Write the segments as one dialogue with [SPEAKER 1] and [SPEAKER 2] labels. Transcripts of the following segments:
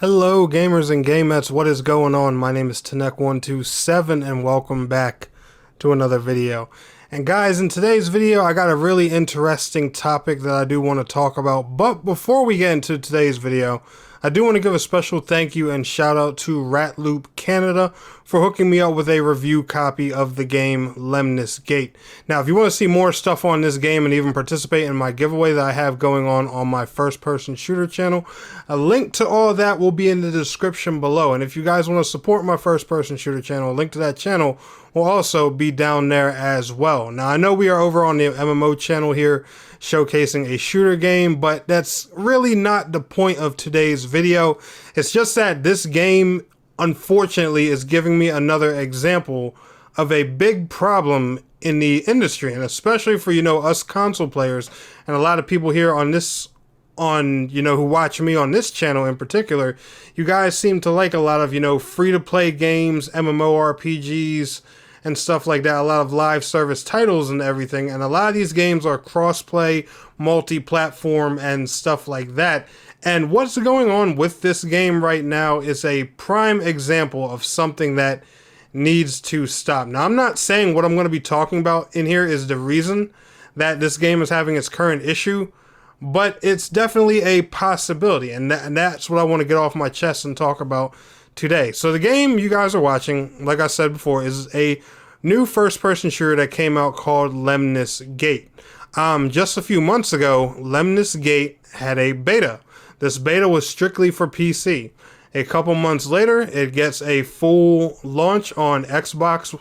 [SPEAKER 1] Hello gamers and gamettes, what is going on? My name is Tanek127 and welcome back to another video. And guys, in today's video I got a really interesting topic that I do want to talk about, but before we get into today's video, I do want to give a special thank you and shout out to RATLOOP Canada for hooking me up with a review copy of the game Lemnis Gate. Now, if you want to see more stuff on this game and even participate in my giveaway that I have going on my first-person shooter channel, a link to all of that will be in the description below. And if you guys want to support my first-person shooter channel, a link to that channel will also be down there as well. Now, I know we are over on the MMO channel here showcasing a shooter game, but that's really not the point of today's video. It's just that this game, unfortunately, is giving me another example of a big problem in the industry, and especially for, us console players and a lot of people here who watch me on this channel in particular. You guys seem to like a lot of, free-to-play games, MMORPGs, and stuff like that, a lot of live service titles and everything, and a lot of these games are crossplay, multi-platform, and stuff like that. And what's going on with this game right now is a prime example of something that needs to stop. Now, I'm not saying what I'm going to be talking about in here is the reason that this game is having its current issue, but it's definitely a possibility, and that's what I want to get off my chest and talk about today. So the game you guys are watching, like I said before, is a new first-person shooter that came out called Lemnis Gate. Just a few months ago, Lemnis Gate had a beta. This beta was strictly for PC. A couple months later, it gets a full launch on Xbox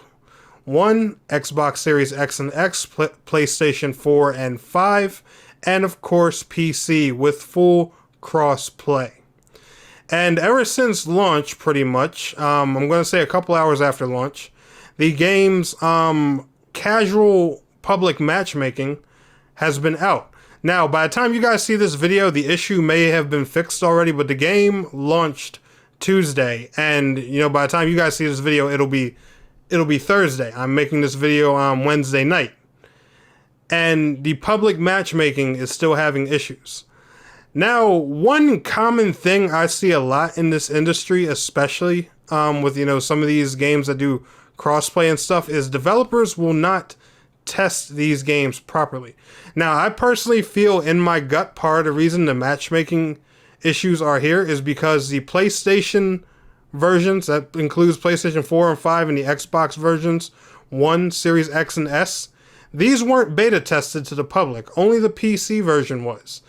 [SPEAKER 1] One, Xbox Series X and X, PlayStation 4 and 5, and of course PC with full cross-play. And ever since launch, pretty much, I'm going to say a couple hours after launch, the game's casual public matchmaking has been out. Now, by the time you guys see this video, the issue may have been fixed already, but the game launched Tuesday, and by the time you guys see this video, it'll be Thursday. I'm making this video on Wednesday night, and the public matchmaking is still having issues. Now, one common thing I see a lot in this industry, especially with some of these games that do crossplay and stuff, is developers will not test these games properly. Now, I personally feel in my gut part of the reason the matchmaking issues are here is because the PlayStation versions, that includes PlayStation 4 and 5 and the Xbox versions, One, Series X and S, these weren't beta tested to the public. Only the PC version was.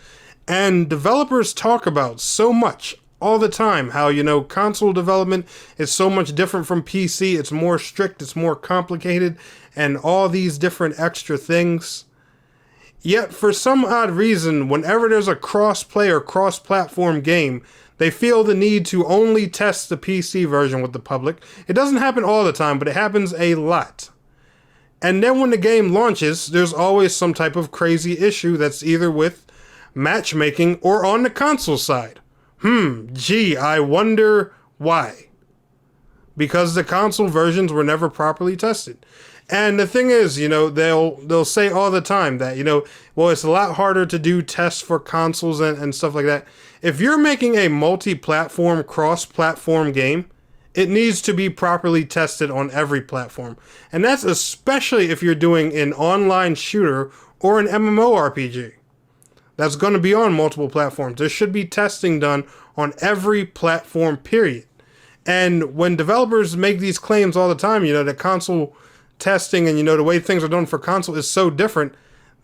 [SPEAKER 1] And developers talk about so much all the time how, console development is so much different from PC. It's more strict, it's more complicated, and all these different extra things. Yet, for some odd reason, whenever there's a cross-play or cross-platform game, they feel the need to only test the PC version with the public. It doesn't happen all the time, but it happens a lot. And then when the game launches, there's always some type of crazy issue that's either with matchmaking or on the console side. I wonder why. Because the console versions were never properly tested. And the thing is, they'll say all the time that, it's a lot harder to do tests for consoles and stuff like that. If you're making a multi-platform, cross-platform game, it needs to be properly tested on every platform. And that's especially if you're doing an online shooter or an MMORPG. That's going to be on multiple platforms. There should be testing done on every platform, period. And when developers make these claims all the time, that console testing and, the way things are done for console is so different,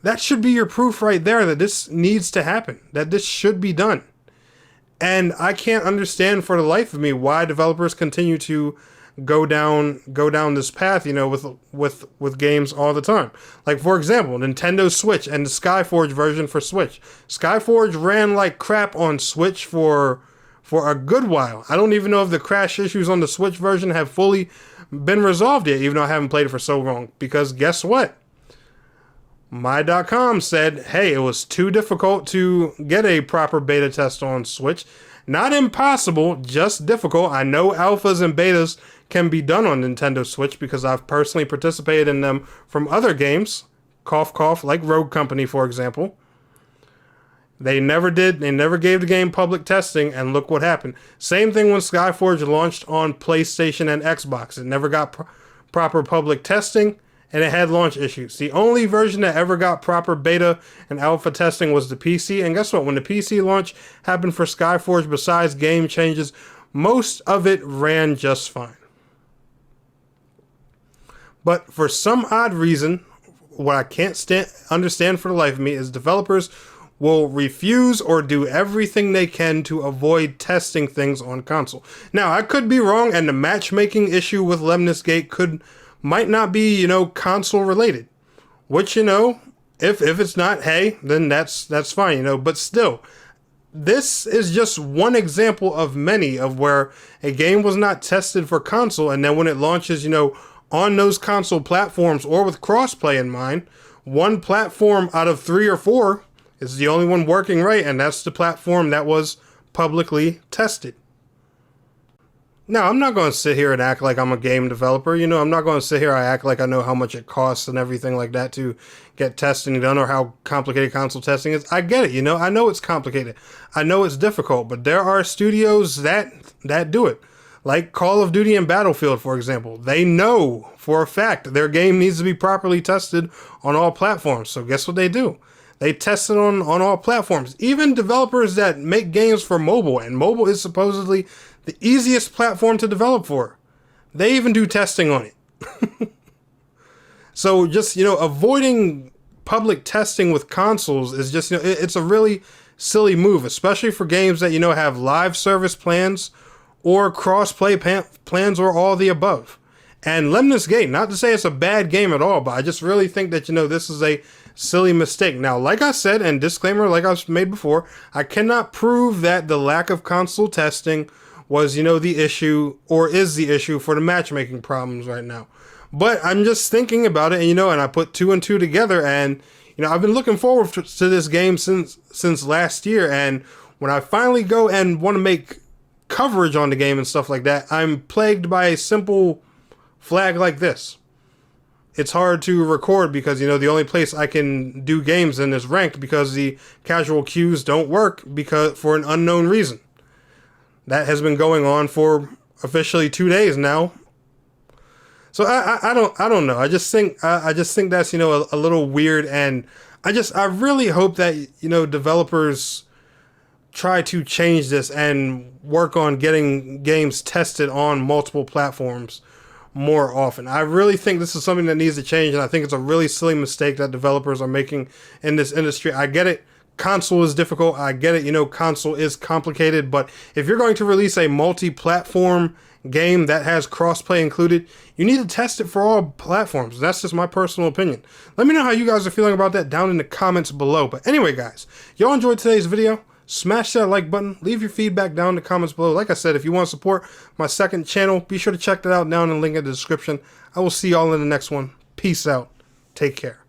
[SPEAKER 1] that should be your proof right there that this needs to happen, that this should be done. And I can't understand for the life of me why developers continue to go down this path, with games all the time. Like, for example, Nintendo Switch and the Skyforge version for Switch. Skyforge ran like crap on Switch for a good while. I don't even know if the crash issues on the Switch version have fully been resolved yet, even though I haven't played it for so long. Because guess what? My.com said, hey, it was too difficult to get a proper beta test on Switch. Not impossible, just difficult. I know alphas and betas can be done on Nintendo Switch because I've personally participated in them from other games. Cough, cough, like Rogue Company, for example. They never did. They never gave the game public testing, and look what happened. Same thing when Skyforge launched on PlayStation and Xbox. It never got proper public testing, and it had launch issues. The only version that ever got proper beta and alpha testing was the PC, and guess what? When the PC launch happened for Skyforge, besides game changes, most of it ran just fine. But for some odd reason, what I can't understand for the life of me is developers will refuse or do everything they can to avoid testing things on console. Now, I could be wrong, and the matchmaking issue with Lemnis Gate might not be, you know, console related. Which, you know, if it's not, hey, then that's fine, you know. But still, this is just one example of many of where a game was not tested for console, and then when it launches, you know, on those console platforms or with crossplay in mind, one platform out of 3 or 4 is the only one working right, and that's the platform that was publicly tested. Now, I'm not going to sit here and act like I'm a game developer. You know, I'm not going to sit here and act like I know how much it costs and everything like that to get testing done, or how complicated console testing is. I get it, you know. I know it's complicated. I know it's difficult, but there are studios that do it. Like Call of Duty and Battlefield, for example. They know for a fact their game needs to be properly tested on all platforms. So guess what they do? They test it on all platforms. Even developers that make games for mobile, and mobile is supposedly the easiest platform to develop for, they even do testing on it. So just, you know, avoiding public testing with consoles is just, you know, it's a really silly move, especially for games that, you know, have live service plans or cross-play plans, or all the above. And Lemnis Gate, not to say it's a bad game at all, but I just really think that, you know, this is a silly mistake. Now, like I said, and disclaimer like I've made before, I cannot prove that the lack of console testing was, you know, the issue, or is the issue for the matchmaking problems right now. But I'm just thinking about it, and, you know, and I put 2 and 2 together, and, you know, I've been looking forward to this game since last year, and when I finally go and want to make coverage on the game and stuff like that, I'm plagued by a simple flag like this. It's hard to record because, you know, the only place I can do games in is ranked, because the casual queues don't work for an unknown reason. That has been going on for officially 2 days now. So I don't know. I just think that's, you know, a little weird, and I really hope that, you know, developers try to change this and work on getting games tested on multiple platforms more often. I really think this is something that needs to change, and I think it's a really silly mistake that developers are making in this industry. I get it. Console is difficult. I get it. You know, console is complicated, but if you're going to release a multi-platform game that has crossplay included, you need to test it for all platforms. That's just my personal opinion. Let me know how you guys are feeling about that down in the comments below. But anyway, guys, y'all enjoyed today's video? Smash that like button. Leave your feedback down in the comments below. Like I said, if you want to support my second channel, be sure to check that out down in the link in the description. I will see y'all in the next one. Peace out. Take care.